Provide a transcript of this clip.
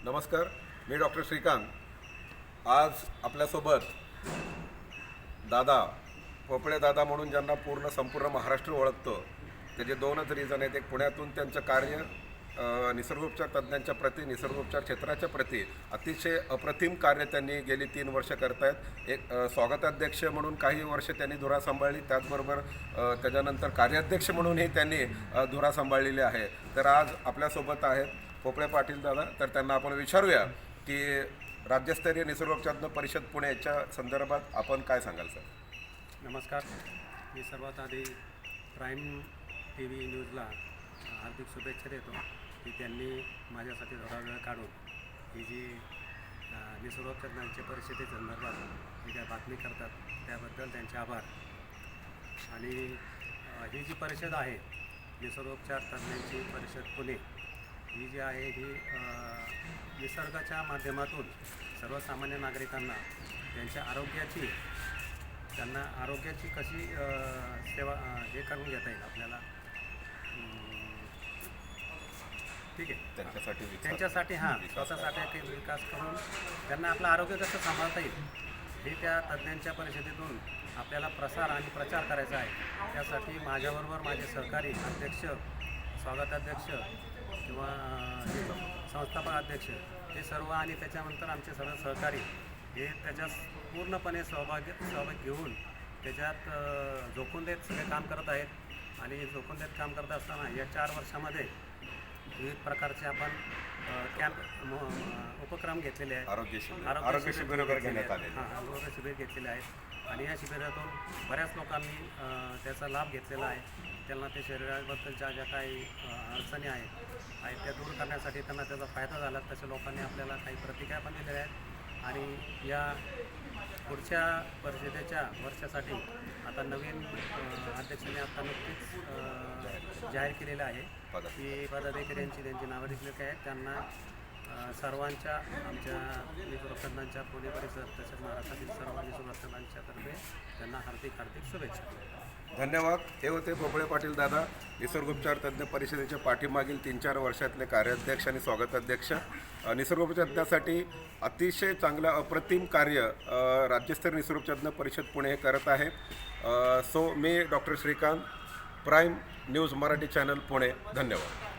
नमस्कार, मी डॉक्टर श्रीकांत. आज आपल्यासोबत दादा पोपळे दादा म्हणून ज्यांना संपूर्ण महाराष्ट्र ओळखतो, त्याचे दोनच रिझन आहेत. एक, पुण्यातून त्यांचं कार्य निसर्गोपचार तज्ज्ञांच्या प्रती, निसर्गोपचार क्षेत्राच्या प्रती अतिशय अप्रतिम कार्य त्यांनी गेली 3 वर्ष करत आहेत. एक स्वागताध्यक्ष म्हणून काही वर्ष त्यांनी धुरा सांभाळली, त्याचबरोबर त्याच्यानंतर कार्याध्यक्ष म्हणूनही त्यांनी धुरा सांभाळलेली आहे. तर आज आपल्यासोबत आहेत पोपळे पाटील दादा. तर त्यांना आपण विचारूया की राज्यस्तरीय निसर्गोपचार परिषद पुणे याच्या संदर्भात आपण काय सांगाल सर? नमस्कार. मी सर्वात आधी प्राईम TV न्यूजला हार्दिक शुभेच्छा देतो की त्यांनी माझ्यासाठी थोडा वेळ काढून ही जी निसर्गोपचार परिषदेसंदर्भात जी काय बातमी करतात त्याबद्दल त्यांचे आभार. आणि ही जी परिषद आहे निसर्गोपचार तज्ज्ञांची परिषद पुणे, ही जी आहे ही निसर्गाच्या माध्यमातून सर्वसामान्य नागरिकांना त्यांना आरोग्याची कशी सेवा हे करून घेता येईल आपल्याला, ठीक आहे, त्यांच्यासाठी स्वतःसाठी विकास करून त्यांना आपलं आरोग्य कसं सांभाळता येईल हे त्या तज्ज्ञांच्या परिषदेतून आपल्याला प्रसार आणि प्रचार करायचा आहे. त्यासाठी माझ्याबरोबर माझे सहकारी अध्यक्ष, स्वागताध्यक्ष किंवा संस्थापक अध्यक्ष हे सर्व आणि त्याच्यानंतर आमचे सर्व सहकारी हे त्याच्यात पूर्णपणे सहभाग घेऊन त्याच्यात झोकून देत सगळे काम करत आहेत. आणि झोकून देत काम करत असताना या 4 वर्षामध्ये विविध प्रकारचे आपण उपक्रम घेतलेले आहेत. आरोग्य शिबिर घेण्यात आले. आरोग्य शिबिर घेतलेले आहेत आणि या शिबिरातून बऱ्याच लोकांनी त्याचा लाभ घेतलेला आहे. त्यांना ते शरीराबद्दलच्या ज्या काही अडचणी आहेत त्या दूर करण्यासाठी त्यांना त्याचा फायदा झाला. तसे लोकांनी आपल्याला काही प्रतिक्रिया पण दिलेल्या आहेत. आणि या पुढच्या परिषदेच्या वर्षासाठी आता नवीन अध्यक्षांनी आता नुकतीच जाहीर केलेलं आहे की पदाधिकाऱ्यांची त्यांची नावं दिलेली आहेत. त्यांना सर्वांच्या आमच्या निसर्गोपचारांच्या पुणे परिसर तसेच महाराष्ट्रातील सर्व निसर्गोपचारांच्यातर्फे त्यांना हार्दिक शुभेच्छा. धन्यवाद. हे होते पोपळे पाटील दादा, निसर्गोपचार तज्ज्ञ परिषदेच्या पाठीमागील 3-4 वर्षातले कार्याध्यक्ष आणि स्वागताध्यक्ष. निसर्गोपचार तज्ज्ञासाठी अतिशय चांगलं अप्रतिम कार्य राज्यस्तरीय निसर्गोपचार तज्ज्ञ परिषद पुणे हे करत आहे. मी doctor Shrikant, prime news Marathi channel Pune. धन्यवाद.